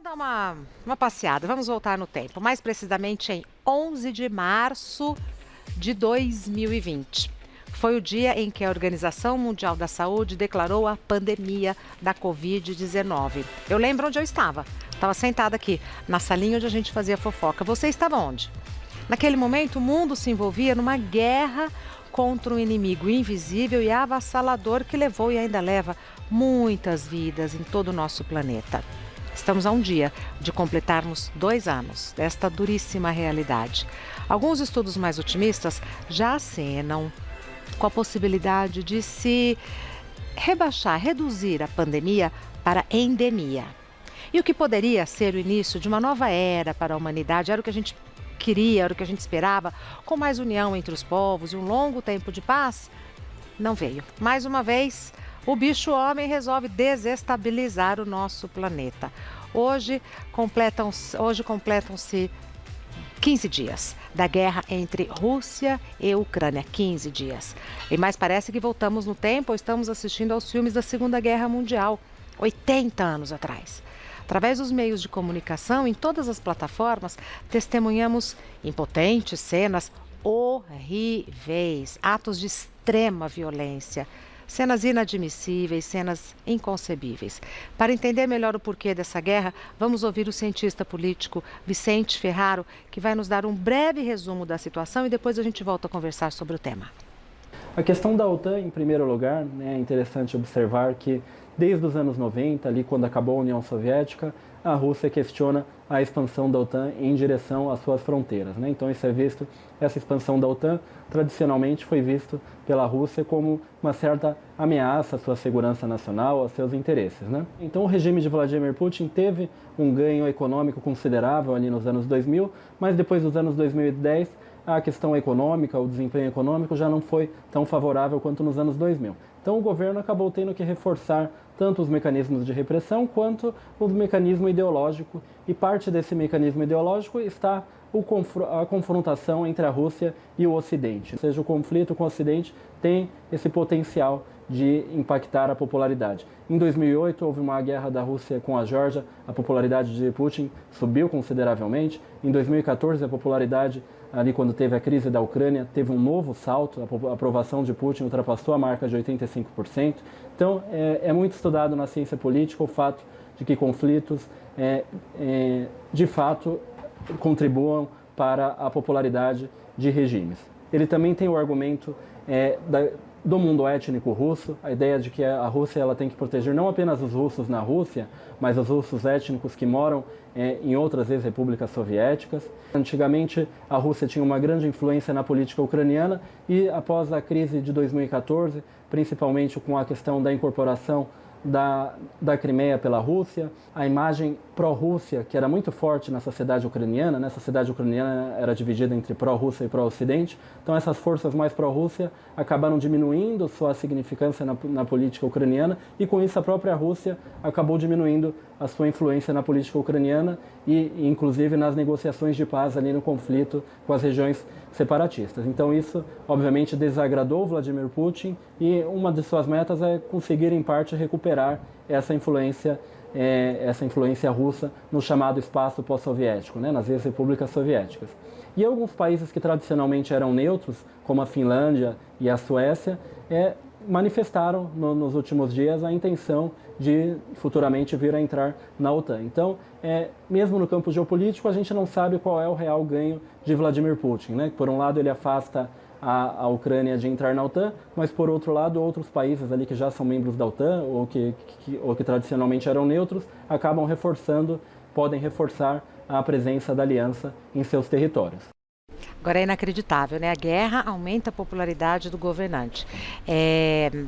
Dar uma passeada, vamos voltar no tempo, mais precisamente em 11 de março de 2020. Foi o dia em que a Organização Mundial da Saúde declarou a pandemia da Covid-19. Eu lembro onde eu estava. Estava sentada aqui, na salinha onde a gente fazia fofoca. Você estava onde? Naquele momento, o mundo se envolvia numa guerra contra um inimigo invisível e avassalador que levou e ainda leva muitas vidas em todo o nosso planeta. Estamos a um dia de completarmos 2 anos desta duríssima realidade. Alguns estudos mais otimistas já acenam com a possibilidade de se reduzir a pandemia para endemia. E o que poderia ser o início de uma nova era para a humanidade, era o que a gente queria, era o que a gente esperava, com mais união entre os povos e um longo tempo de paz, não veio. Mais uma vez, o bicho-homem resolve desestabilizar o nosso planeta. Hoje completam-se 15 dias da guerra entre Rússia e Ucrânia. 15 dias. E mais parece que voltamos no tempo ou estamos assistindo aos filmes da Segunda Guerra Mundial, 80 anos atrás. Através dos meios de comunicação, em todas as plataformas, testemunhamos impotentes cenas horríveis, atos de extrema violência. Cenas inadmissíveis, cenas inconcebíveis. Para entender melhor o porquê dessa guerra, vamos ouvir o cientista político Vicente Ferraro, que vai nos dar um breve resumo da situação e depois a gente volta a conversar sobre o tema. A questão da OTAN, em primeiro lugar, é interessante observar que desde os anos 90, ali quando acabou a União Soviética, a Rússia questiona a expansão da OTAN em direção às suas fronteiras. Então essa expansão da OTAN tradicionalmente foi visto pela Rússia como uma certa ameaça à sua segurança nacional, aos seus interesses. Então o regime de Vladimir Putin teve um ganho econômico considerável ali nos anos 2000, mas depois dos anos 2010, a questão econômica, o desempenho econômico já não foi tão favorável quanto nos anos 2000. Então o governo acabou tendo que reforçar tanto os mecanismos de repressão quanto o mecanismo ideológico, e parte desse mecanismo ideológico está a confrontação entre a Rússia e o Ocidente. Ou seja, o conflito com o Ocidente tem esse potencial de impactar a popularidade. Em 2008, houve uma guerra da Rússia com a Geórgia, a popularidade de Putin subiu consideravelmente. Em 2014, a popularidade, ali quando teve a crise da Ucrânia, teve um novo salto, a aprovação de Putin ultrapassou a marca de 85%. Então, é muito estudado na ciência política o fato de que conflitos, de fato, contribuam para a popularidade de regimes. Ele também tem o argumento do mundo étnico russo, a ideia de que a Rússia ela tem que proteger não apenas os russos na Rússia, mas os russos étnicos que moram em outras ex-repúblicas soviéticas. Antigamente, a Rússia tinha uma grande influência na política ucraniana e após a crise de 2014, principalmente com a questão da incorporação da Crimeia pela Rússia, a imagem pró-Rússia, que era muito forte na sociedade ucraniana, a sociedade ucraniana era dividida entre pró-Rússia e pró-Ocidente, então essas forças mais pró-Rússia acabaram diminuindo sua significância na política ucraniana e com isso a própria Rússia acabou diminuindo a sua influência na política ucraniana e inclusive nas negociações de paz ali no conflito com as regiões separatistas. Então isso obviamente desagradou Vladimir Putin e uma de suas metas é conseguir em parte recuperar essa influência russa no chamado espaço pós-soviético, nas ex-repúblicas soviéticas. E alguns países que tradicionalmente eram neutros, como a Finlândia e a Suécia, manifestaram nos últimos dias a intenção de futuramente vir a entrar na OTAN. Então, mesmo no campo geopolítico, a gente não sabe qual é o real ganho de Vladimir Putin. Por um lado, ele afasta a Ucrânia de entrar na OTAN, mas por outro lado, outros países ali que já são membros da OTAN ou que tradicionalmente eram neutros, podem reforçar a presença da aliança em seus territórios. Agora é inacreditável, A guerra aumenta a popularidade do governante.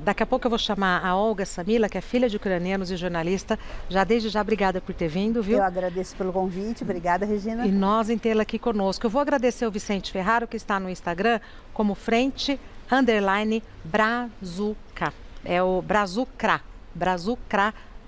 Daqui a pouco eu vou chamar a Olga Samila, que é filha de ucranianos e jornalista. Desde já, obrigada por ter vindo, viu? Eu agradeço pelo convite, obrigada, Regina. E nós em tê-la aqui conosco. Eu vou agradecer ao Vicente Ferraro, que está no Instagram como Frente_Brazuca. É o Brazucra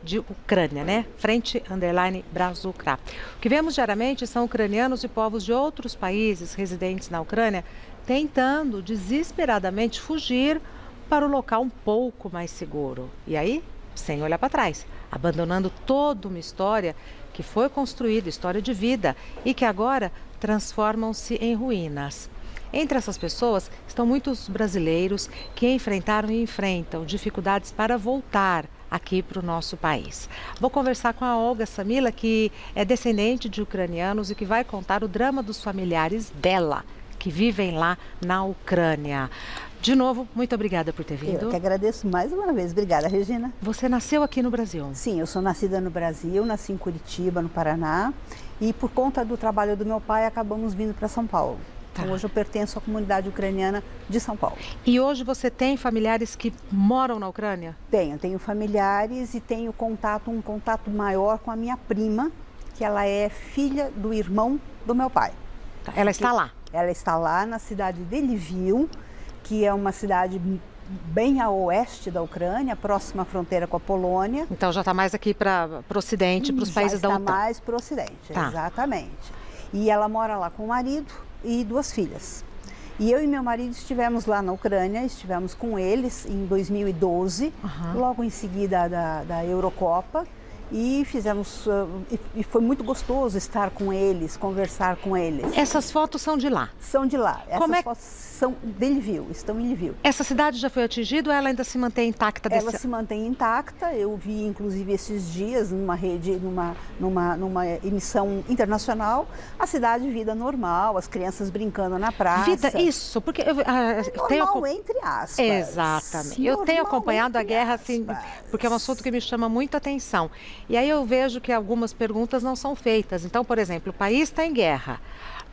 de Ucrânia, Frente_Brazucra. O que vemos diariamente são ucranianos e povos de outros países residentes na Ucrânia tentando desesperadamente fugir para um local um pouco mais seguro. E aí, sem olhar para trás, abandonando toda uma história que foi construída, história de vida, e que agora transformam-se em ruínas. Entre essas pessoas estão muitos brasileiros que enfrentaram e enfrentam dificuldades para voltar aqui para o nosso país. Vou conversar com a Olga Samila, que é descendente de ucranianos e que vai contar o drama dos familiares dela, que vivem lá na Ucrânia. De novo, muito obrigada por ter vindo. Eu que agradeço mais uma vez. Obrigada, Regina. Você nasceu aqui no Brasil? Sim, eu sou nascida no Brasil, nasci em Curitiba, no Paraná, e por conta do trabalho do meu pai, acabamos vindo para São Paulo. Então, hoje eu pertenço à comunidade ucraniana de São Paulo. E hoje você tem familiares que moram na Ucrânia? Tenho familiares e tenho um contato maior com a minha prima, que ela é filha do irmão do meu pai. Ela está lá? Ela está lá na cidade de Lviv, que é uma cidade bem a oeste da Ucrânia, próxima à fronteira com a Polônia. Então já está mais aqui para o ocidente, para os países da OTAN. Já está mais para o ocidente, exatamente. E ela mora lá com o marido e 2 filhas. E eu e meu marido estivemos lá na Ucrânia, estivemos com eles em 2012, logo em seguida da Eurocopa, e e foi muito gostoso estar com eles, conversar com eles. Essas fotos são de lá? São de lá. Essas fotos são de Lviv, estão em Lviv. Essa cidade já foi atingida ou ela ainda se mantém intacta? Ela se mantém intacta. Eu vi, inclusive, esses dias, numa rede, numa emissão internacional, a cidade vida normal, as crianças brincando na praça. Vida, isso, porque normal, entre aspas. Exatamente. Eu tenho acompanhado a guerra, assim, porque é um assunto que me chama muita atenção. E aí eu vejo que algumas perguntas não são feitas. Então, por exemplo, o país está em guerra,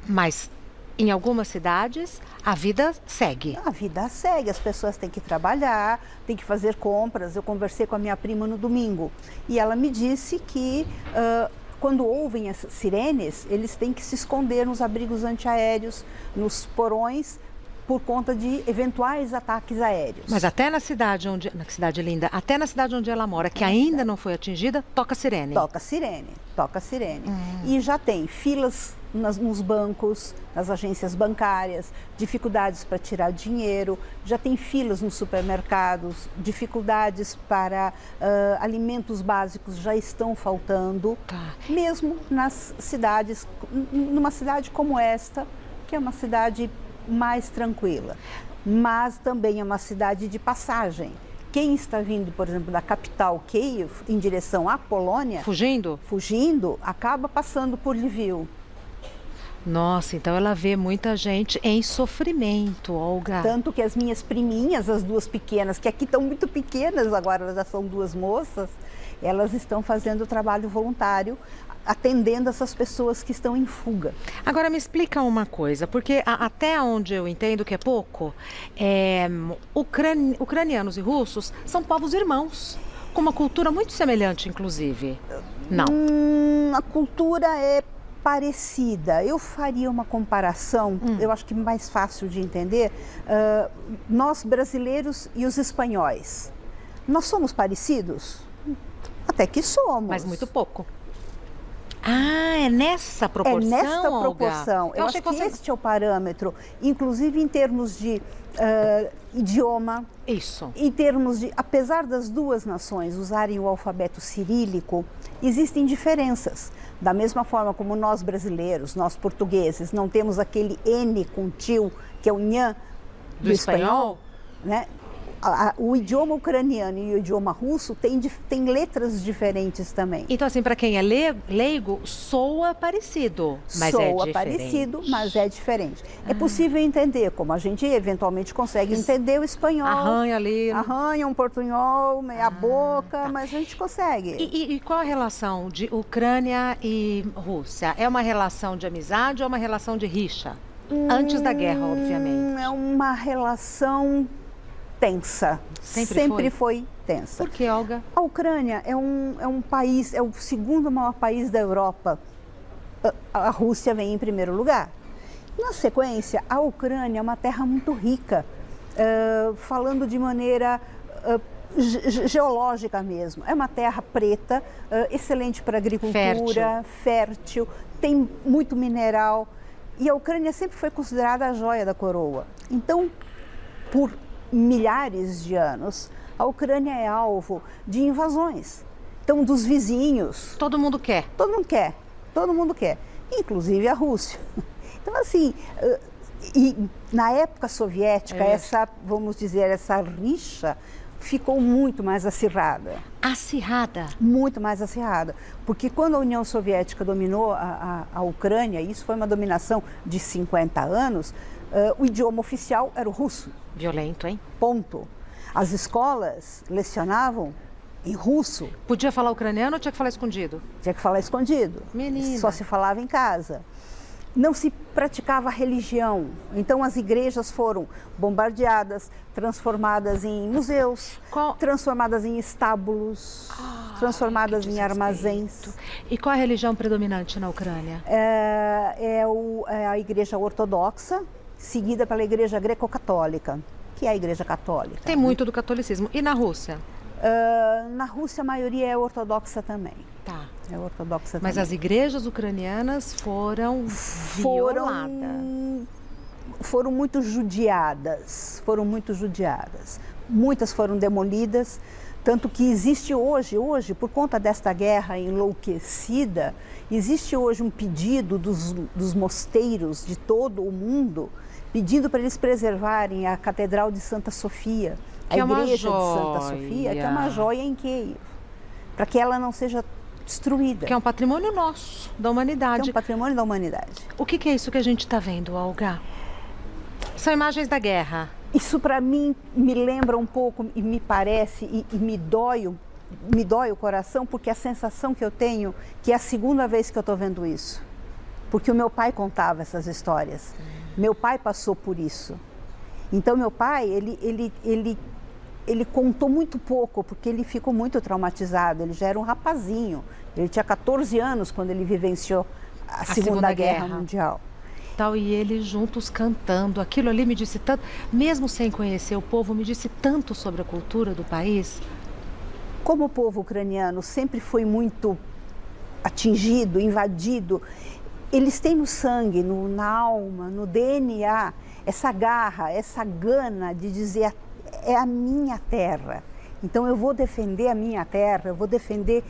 mas em algumas cidades a vida segue. A vida segue, as pessoas têm que trabalhar, têm que fazer compras. Eu conversei com a minha prima no domingo e ela me disse que quando ouvem as sirenes, eles têm que se esconder nos abrigos antiaéreos, nos porões, por conta de eventuais ataques aéreos. Mas até na cidade linda, até na cidade onde ela mora, que ainda não foi atingida, toca sirene. Toca sirene. E já tem filas nos bancos, nas agências bancárias, dificuldades para tirar dinheiro, já tem filas nos supermercados, dificuldades para alimentos básicos já estão faltando, mesmo nas cidades, numa cidade como esta, que é uma cidade mais tranquila, mas também é uma cidade de passagem. Quem está vindo, por exemplo, da capital Kiev em direção à Polônia, fugindo, acaba passando por Lviv. Nossa, então ela vê muita gente em sofrimento, Olga. Tanto que as minhas priminhas, as 2 pequenas, que aqui estão muito pequenas agora, elas já são 2 moças, elas estão fazendo trabalho voluntário, atendendo essas pessoas que estão em fuga. Agora me explica uma coisa, porque até onde eu entendo que é pouco, ucranianos e russos são povos irmãos, com uma cultura muito semelhante, inclusive. Não. A cultura é parecida. Eu faria uma comparação, eu acho que mais fácil de entender, nós brasileiros e os espanhóis. Nós somos parecidos? Até que somos. Mas muito pouco. Ah, é nessa proporção, É nesta proporção. Olga? Eu acho que este é o parâmetro, inclusive em termos de idioma. Isso. Em termos de, apesar das 2 nações usarem o alfabeto cirílico, existem diferenças. Da mesma forma como nós brasileiros, nós portugueses, não temos aquele N com tio, que é o nhã do espanhol, né? O idioma ucraniano e o idioma russo tem letras diferentes também. Então, assim, para quem é leigo, soa parecido, mas é diferente. Soa parecido, mas é diferente. É possível entender, como a gente eventualmente consegue entender o espanhol. Arranha ali. Arranha um portunhol, meia boca, mas a gente consegue. E qual a relação de Ucrânia e Rússia? É uma relação de amizade ou é uma relação de rixa? Antes da guerra, obviamente. É uma relação tensa. Sempre foi tensa. Por que, Olga? A Ucrânia é um país, é o 2º maior país da Europa. A Rússia vem em primeiro lugar. Na sequência, a Ucrânia é uma terra muito rica, falando de maneira geológica mesmo. É uma terra preta, excelente para agricultura, fértil, tem muito mineral. E a Ucrânia sempre foi considerada a joia da coroa. Então, por milhares de anos, a Ucrânia é alvo de invasões. Então, dos vizinhos. Todo mundo quer. Todo mundo quer, todo mundo quer, inclusive a Rússia. Então, assim, e na época soviética, vamos dizer, essa rixa ficou muito mais acirrada. Acirrada? Muito mais acirrada. Porque quando a União Soviética dominou a Ucrânia, isso foi uma dominação de 50 anos, o idioma oficial era o russo. Violento, hein? Ponto. As escolas lecionavam em russo. Podia falar ucraniano ou tinha que falar escondido? Tinha que falar escondido. Menina. Só se falava em casa. Não se praticava religião. Então as igrejas foram bombardeadas, transformadas em museus, transformadas em estábulos, transformadas em armazéns. E qual é a religião predominante na Ucrânia? É a igreja ortodoxa, seguida pela igreja greco-católica, que é a igreja católica. Tem muito do catolicismo. E na Rússia? Na Rússia a maioria é ortodoxa também. Tá. É ortodoxa Mas também. as igrejas ucranianas foram violadas. Foram muito judiadas. Muitas foram demolidas, tanto que existe hoje, por conta desta guerra enlouquecida, existe hoje um pedido dos mosteiros de todo o mundo, pedindo para eles preservarem a Catedral de Santa Sofia, a igreja de Santa Sofia, que é uma joia em Kiev, para que ela não seja destruída. Que é um patrimônio nosso, da humanidade. Que é um patrimônio da humanidade. O que é isso que a gente está vendo, Olga? São imagens da guerra. Isso para mim me lembra um pouco e me parece e me dói o coração, porque a sensação que eu tenho que é a segunda vez que eu estou vendo isso. Porque o meu pai contava essas histórias. Meu pai passou por isso. Então meu pai, ele contou muito pouco, porque ele ficou muito traumatizado. Ele já era um rapazinho. Ele tinha 14 anos quando ele vivenciou a Segunda Guerra Mundial. E eles juntos cantando. Aquilo ali me disse tanto, mesmo sem conhecer o povo, me disse tanto sobre a cultura do país. Como o povo ucraniano sempre foi muito atingido, invadido, eles têm no sangue, na alma, no DNA, essa garra, essa gana de dizer é a minha terra. Então eu vou defender a minha terra, eu vou defender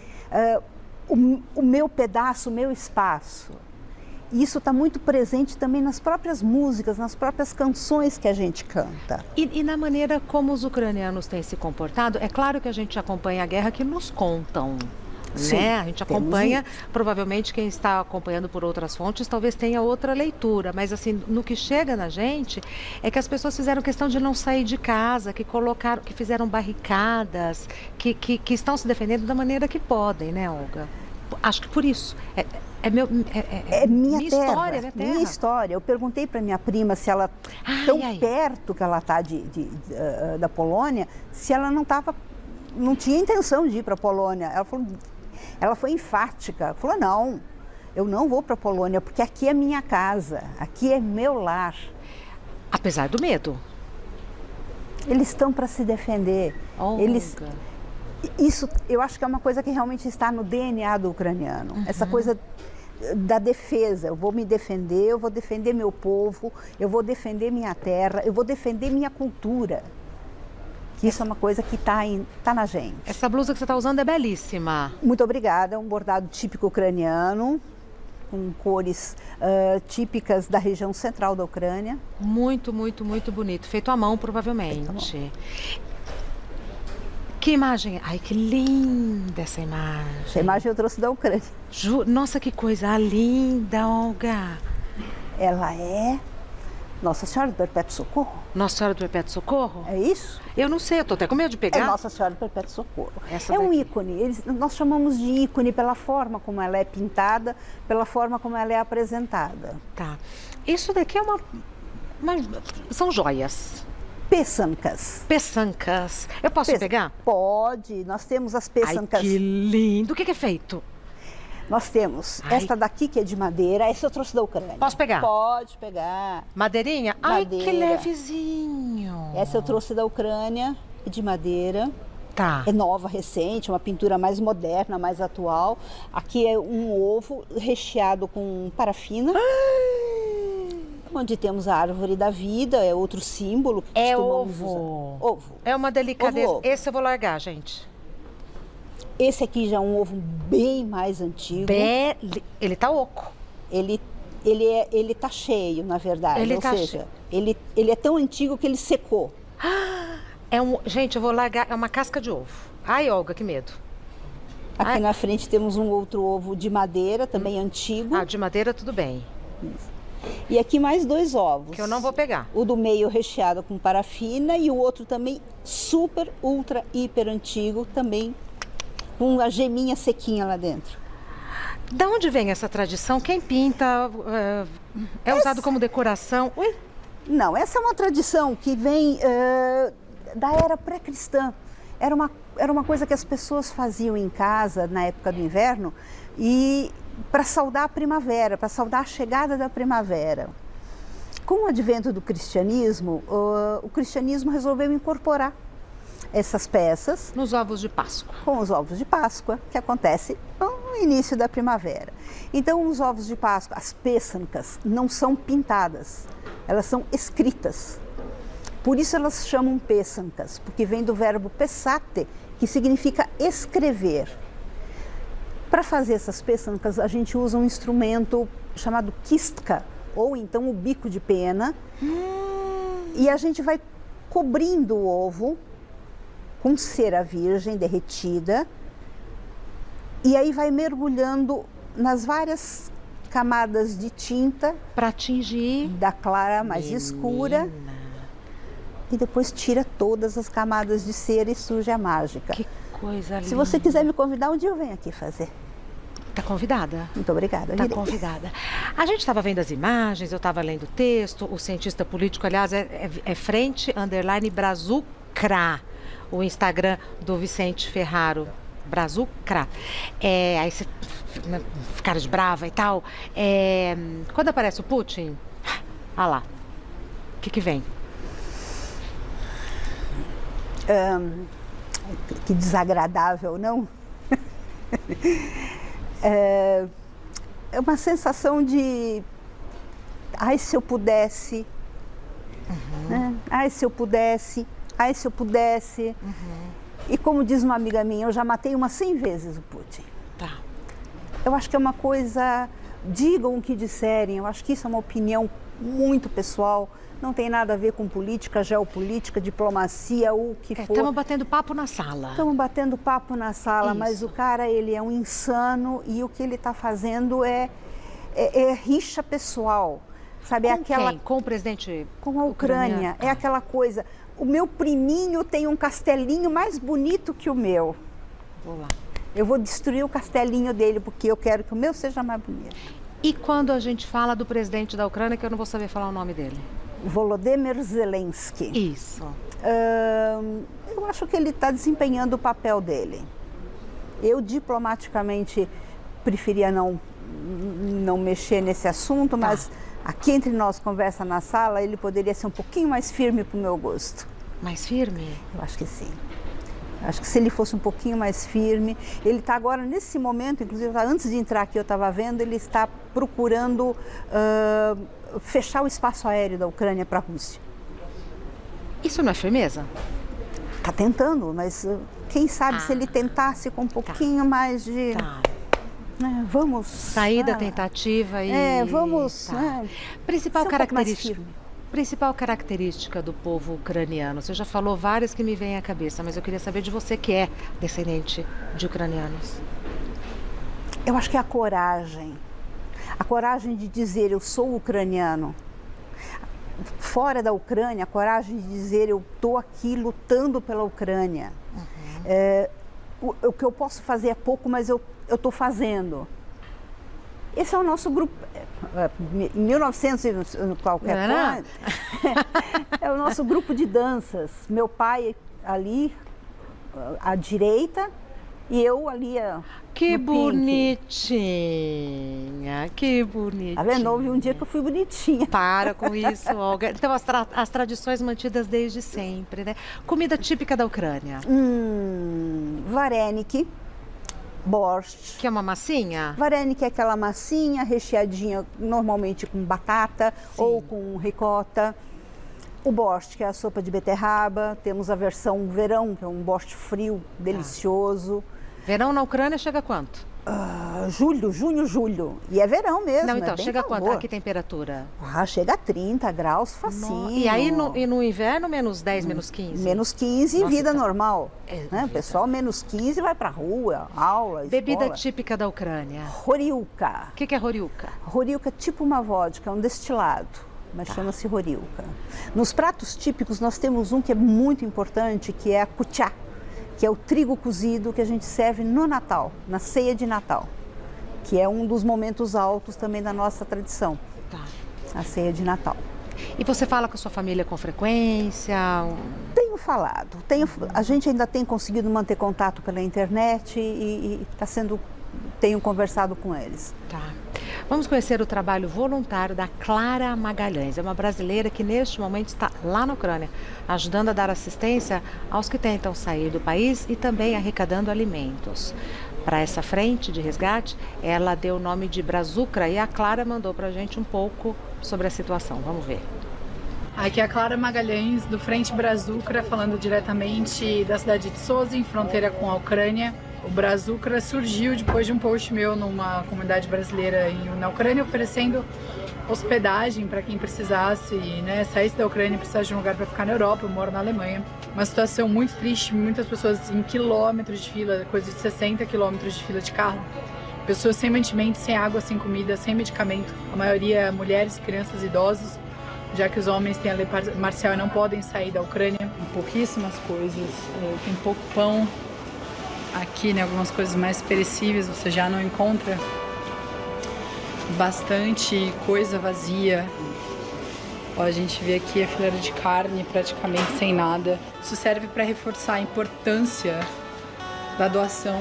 o meu pedaço, o meu espaço. E isso está muito presente também nas próprias músicas, nas próprias canções que a gente canta. E na maneira como os ucranianos têm se comportado, é claro que a gente acompanha a guerra que nos contam. Sim, né? A gente acompanha, provavelmente quem está acompanhando por outras fontes talvez tenha outra leitura, mas assim, no que chega na gente é que as pessoas fizeram questão de não sair de casa, que fizeram barricadas, que estão se defendendo da maneira que podem, né, Olga? Acho que por isso. É minha terra, história, minha terra. Minha história. Eu perguntei para minha prima se ela, tão perto que ela está da Polônia, se ela não tinha intenção de ir para a Polônia. Ela foi enfática, falou, não, eu não vou para a Polônia, porque aqui é minha casa, aqui é meu lar. Apesar do medo. Eles estão para se defender. Isso, eu acho que é uma coisa que realmente está no DNA do ucraniano. Essa coisa da defesa. Eu vou me defender, eu vou defender meu povo, eu vou defender minha terra, eu vou defender minha cultura. Isso é uma coisa que tá na gente. Essa blusa que você está usando é belíssima. Muito obrigada. É um bordado típico ucraniano, com cores típicas da região central da Ucrânia. Muito, muito, muito bonito. Feito à mão, provavelmente. Que imagem? Ai, que linda essa imagem. Essa imagem eu trouxe da Ucrânia. Nossa, que coisa linda, Olga. Ela é Nossa Senhora do Perpétuo Socorro. Nossa Senhora do Perpétuo Socorro? É isso? Eu não sei, eu tô até com medo de pegar. É Nossa Senhora do Perpétuo Socorro. É um ícone. Nós chamamos de ícone pela forma como ela é pintada, pela forma como ela é apresentada. Tá. Isso daqui é são joias. Peçancas. Eu posso pegar? Pode. Nós temos as peçancas. Ai, que lindo. O que é feito? Nós temos esta daqui que é de madeira, essa eu trouxe da Ucrânia. Posso pegar? Pode pegar. Madeirinha? Madeira. Ai, que levezinho. Essa eu trouxe da Ucrânia, de madeira. Tá. É nova, recente, uma pintura mais moderna, mais atual. Aqui é um ovo recheado com parafina. Onde temos a árvore da vida, é outro símbolo que costumamos usar. Ovo. É uma delicadeza. Ovo. Esse eu vou largar, gente. Esse aqui já é um ovo bem mais antigo. Ele tá oco. Ele tá cheio, na verdade. Ele Ou tá seja, ele é tão antigo que ele secou. Gente, eu vou largar. É uma casca de ovo. Ai, Olga, que medo. Aqui na frente temos um outro ovo de madeira, também antigo. De madeira, tudo bem. E aqui mais 2 ovos. Que eu não vou pegar. O do meio recheado com parafina e o outro também super, ultra, hiper antigo, também com a geminha sequinha lá dentro. Da onde vem essa tradição? Quem pinta? É usado como decoração? Ui. Não, essa é uma tradição que vem da era pré-cristã. Era uma coisa que as pessoas faziam em casa na época do inverno e para saudar a primavera, para saudar a chegada da primavera. Com o advento do cristianismo, o cristianismo resolveu incorporar essas peças nos ovos de Páscoa. Com os ovos de Páscoa, que acontece no início da primavera. Então, os ovos de Páscoa, as pêsancas, não são pintadas, elas são escritas. Por isso elas chamam pêsancas, porque vem do verbo pesate, que significa escrever. Para fazer essas pêsancas, a gente usa um instrumento chamado quistka, ou então o bico de pena, e a gente vai cobrindo o ovo com cera virgem derretida, e aí vai mergulhando nas várias camadas de tinta para atingir da clara mais escura, e depois tira todas as camadas de cera e suja a mágica. Que coisa linda. Se você quiser me convidar, um dia eu venho aqui fazer. Tá convidada? Muito obrigada. Tá convidada. A gente estava vendo as imagens, eu estava lendo o texto, o cientista político, aliás, é frente_Brazucra, o Instagram do Vicente Ferraro. Brazucra. Aí você cara de brava e tal. Quando aparece o Putin, olha lá, o que vem? Que desagradável, não? É uma sensação de ai, se eu pudesse, né? Ai, se eu pudesse, ai, se eu pudesse. E como diz uma amiga minha, eu já matei umas 100 vezes o Putin. Tá. Eu acho que é uma coisa, digam o que disserem, eu acho que isso é uma opinião muito pessoal, não tem nada a ver com política, geopolítica, diplomacia, o que for. Estamos batendo papo na sala. Estamos batendo papo na sala, Isso. Mas o cara, ele é um insano e o que ele está fazendo é rixa pessoal, sabe? Com quem? Com o presidente com a Ucrânia. É aquela coisa, o meu priminho tem um castelinho mais bonito que o meu. Vou lá. Eu vou destruir o castelinho dele porque eu quero que o meu seja mais bonito. E quando a gente fala do presidente da Ucrânia, que eu não vou saber falar o nome dele? Volodymyr Zelensky. Isso. Eu acho que ele está desempenhando o papel dele. Eu, diplomaticamente, preferia não mexer nesse assunto, mas aqui entre nós, conversa na sala, ele poderia ser um pouquinho mais firme para o meu gosto. Mais firme? Eu acho que sim. Acho que se ele fosse um pouquinho mais firme, ele está agora, nesse momento, inclusive antes de entrar aqui eu estava vendo, ele está procurando fechar o espaço aéreo da Ucrânia para a Rússia. Isso não é firmeza? Está tentando, mas quem sabe se ele tentasse com um pouquinho mais de... Né, vamos... Sair da tentativa e... vamos... Né, Principal característica do povo ucraniano. Você já falou várias que me vêm à cabeça, mas eu queria saber de você que é descendente de ucranianos. Eu acho que é a coragem. A coragem de dizer eu sou ucraniano. Fora da Ucrânia, a coragem de dizer eu estou aqui lutando pela Ucrânia. O que eu posso fazer é pouco, mas eu estou fazendo. Esse é o nosso grupo. Em 1900 qualquer coisa, é o nosso grupo de danças. Meu pai ali à direita e eu ali que bonitinha, que bonitinha. Tá vendo? Houve um dia que eu fui bonitinha. Para com isso, Olga. Então, as tradições mantidas desde sempre, né? Comida típica da Ucrânia. Varenik. Borscht. Que é uma massinha? Varenik é aquela massinha recheadinha normalmente com batata ou com ricota. O borscht, que é a sopa de beterraba. Temos a versão verão, que é um borscht frio, delicioso. Verão na Ucrânia chega a quanto? Julho, junho, julho. E é verão mesmo. Não, então, é bem chega a quanto? calor. A que temperatura? Chega a 30 graus, facinho. E aí no inverno, menos 10, menos 15? Menos 15 e vida normal. vida. O pessoal menos 15 vai pra rua, aula, Bebida escola. típica da Ucrânia. Horilka. O que é horilka? Horilka é tipo uma vodka, é um destilado, mas chama-se horilka. Nos pratos típicos nós temos um que é muito importante, que é a kuchá, que é o trigo cozido que a gente serve no Natal, na ceia de Natal, que é um dos momentos altos também da nossa tradição, a ceia de Natal. E você fala com a sua família com frequência? Tenho falado, a gente ainda tem conseguido manter contato pela internet e tenho conversado com eles. Tá. Vamos conhecer o trabalho voluntário da Clara Magalhães. É uma brasileira que neste momento está lá na Ucrânia, ajudando a dar assistência aos que tentam sair do país e também arrecadando alimentos. Para essa frente de resgate, ela deu o nome de Brazucra e a Clara mandou para a gente um pouco sobre a situação. Vamos ver. Aqui é a Clara Magalhães, do Frente Brazucra, falando diretamente da cidade de Sozin, fronteira com a Ucrânia. O Brazucra surgiu depois de um post meu numa comunidade brasileira na Ucrânia, oferecendo hospedagem para quem precisasse, saísse da Ucrânia e precisasse de um lugar para ficar na Europa. Eu moro na Alemanha. Uma situação muito triste, muitas pessoas em quilômetros de fila, coisa de 60 quilômetros de fila de carro. Pessoas sem mantimento, sem água, sem comida, sem medicamento. A maioria mulheres, crianças e idosos, já que os homens têm a lei marcial e não podem sair da Ucrânia. Pouquíssimas coisas, tem pouco pão. Aqui, algumas coisas mais perecíveis você já não encontra. Bastante coisa vazia. A gente vê aqui a fileira de carne praticamente sem nada. Isso serve para reforçar a importância da doação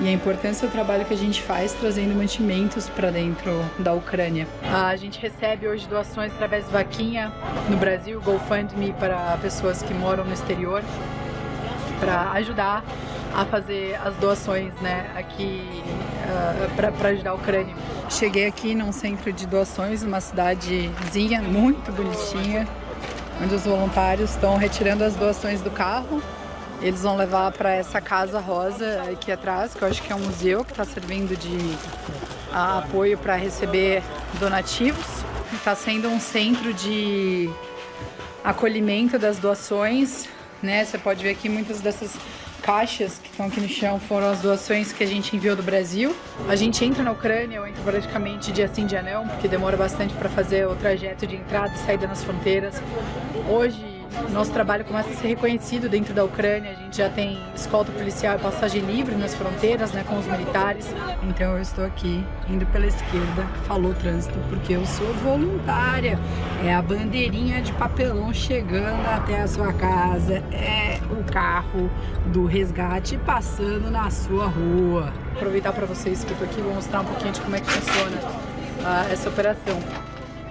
e a importância do trabalho que a gente faz trazendo mantimentos para dentro da Ucrânia. A gente recebe hoje doações através de vaquinha no Brasil, GoFundMe, para pessoas que moram no exterior, para ajudar a fazer as doações aqui para ajudar a Ucrânia. Cheguei aqui num centro de doações, numa cidadezinha muito bonitinha, onde os voluntários estão retirando as doações do carro. Eles vão levar para essa casa rosa aqui atrás, que eu acho que é um museu que está servindo de apoio para receber donativos. Está sendo um centro de acolhimento das doações, Você pode ver aqui muitas dessas caixas que estão aqui no chão foram as doações que a gente enviou do Brasil. A gente entra na Ucrânia, eu entro praticamente dia sim, dia não, porque demora bastante para fazer o trajeto de entrada e saída nas fronteiras. Hoje, nosso trabalho começa a ser reconhecido dentro da Ucrânia. A gente já tem escolta policial e passagem livre nas fronteiras, com os militares. Então eu estou aqui, indo pela esquerda, falou trânsito, porque eu sou voluntária. É a bandeirinha de papelão chegando até a sua casa. É o carro do resgate passando na sua rua. Vou aproveitar para vocês que eu estou aqui, vou mostrar um pouquinho de como é que funciona essa operação.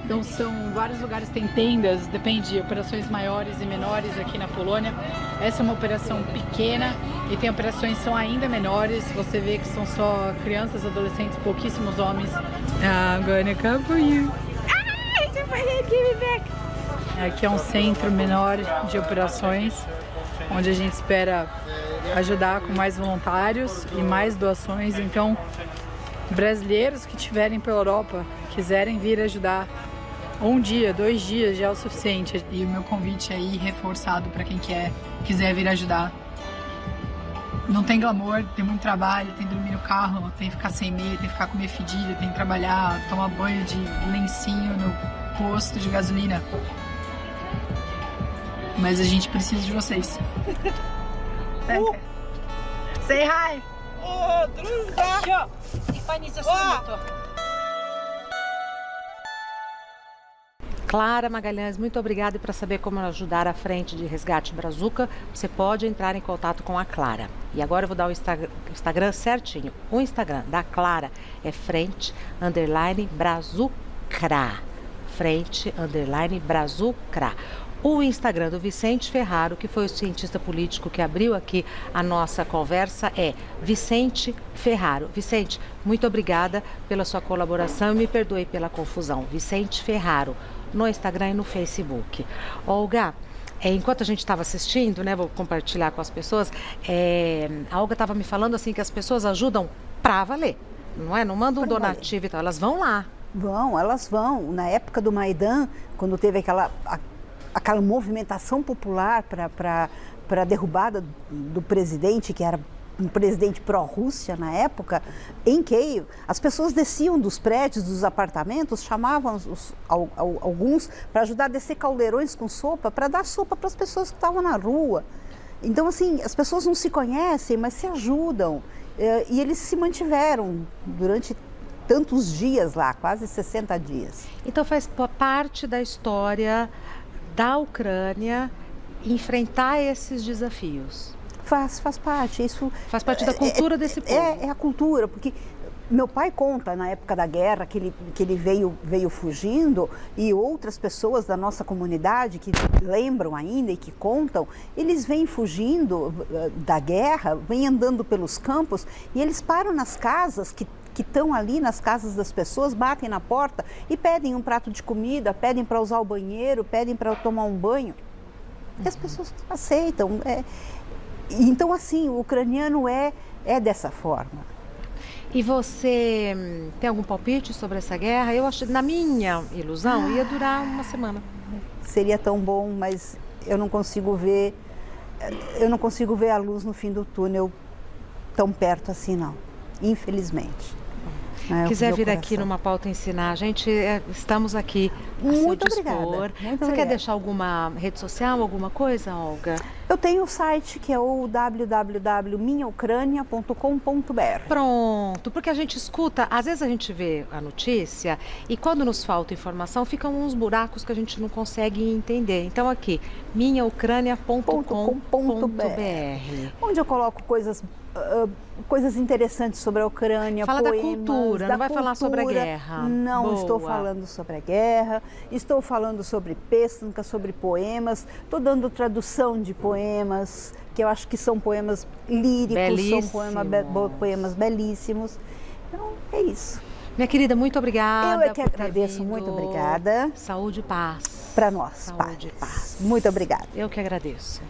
Então são vários lugares, tem tendas, depende de operações maiores e menores aqui na Polônia. Essa é uma operação pequena e tem operações que são ainda menores. Você vê que são só crianças, adolescentes, pouquíssimos homens. I'm gonna come for you. Aqui é um centro menor de operações, onde a gente espera ajudar com mais voluntários e mais doações. Então, brasileiros que estiverem pela Europa, quiserem vir ajudar, um dia, 2 dias já é o suficiente. E o meu convite aí reforçado para quem quiser vir ajudar. Não tem glamour, tem muito trabalho, tem que dormir no carro, tem que ficar sem meia, tem que ficar com meia fedida, tem que trabalhar, tomar banho de lencinho no posto de gasolina. Mas a gente precisa de vocês. Say hi! Clara Magalhães, muito obrigada. E para saber como ajudar a Frente de Resgate Brazuca, você pode entrar em contato com a Clara. E agora eu vou dar o Instagram certinho. O Instagram da Clara é frente_brazucra. Frente_brazucra. O Instagram do Vicente Ferraro, que foi o cientista político que abriu aqui a nossa conversa, é Vicente Ferraro. Vicente, muito obrigada pela sua colaboração e me perdoe pela confusão. Vicente Ferraro, no Instagram e no Facebook. Olga, Enquanto a gente estava assistindo, né, vou compartilhar com as pessoas, a Olga estava me falando assim que as pessoas ajudam pra valer, não é? Não mandam um donativo e tal, elas vão lá. Elas vão. Na época do Maidan, quando teve aquela movimentação popular para a derrubada do presidente, que era um presidente pró-Rússia na época, em Kiev, as pessoas desciam dos prédios, dos apartamentos, chamavam alguns para ajudar a descer caldeirões com sopa, para dar sopa para as pessoas que estavam na rua. Então, assim, as pessoas não se conhecem, mas se ajudam. E eles se mantiveram durante tantos dias lá, quase 60 dias. Então faz parte da história da Ucrânia enfrentar esses desafios. Faz parte. Isso faz parte da cultura desse povo. É a cultura, porque meu pai conta na época da guerra que ele veio fugindo, e outras pessoas da nossa comunidade que lembram ainda e que contam, eles vêm fugindo da guerra, vêm andando pelos campos e eles param nas casas que estão ali, nas casas das pessoas, batem na porta e pedem um prato de comida, pedem para usar o banheiro, pedem para tomar um banho. E as pessoas aceitam. Então, assim, o ucraniano é dessa forma. E você tem algum palpite sobre essa guerra? Eu acho, na minha ilusão, ia durar uma semana. Seria tão bom, mas eu não consigo ver a luz no fim do túnel tão perto assim, não. Infelizmente. Quiser vir aqui numa Pauta Ensinar, gente, estamos aqui a seu dispor. Você quer deixar alguma rede social, alguma coisa, Olga? Eu tenho o site que é o www.minhaucrania.com.br. Pronto, porque a gente escuta, às vezes a gente vê a notícia e quando nos falta informação, ficam uns buracos que a gente não consegue entender. Então aqui, minhaucrania.com.br, onde eu coloco coisas interessantes sobre a Ucrânia, fala poemas, da cultura, não vai falar sobre a guerra. Não, Boa. Estou falando sobre a guerra, estou falando sobre pesca, sobre poemas, estou dando tradução de poemas, que eu acho que são poemas líricos, belíssimos. São poemas belíssimos. Então, é isso. Minha querida, muito obrigada. Eu é que agradeço, muito obrigada. Saúde e paz. Para nós, Saúde e paz. Muito obrigada. Eu que agradeço.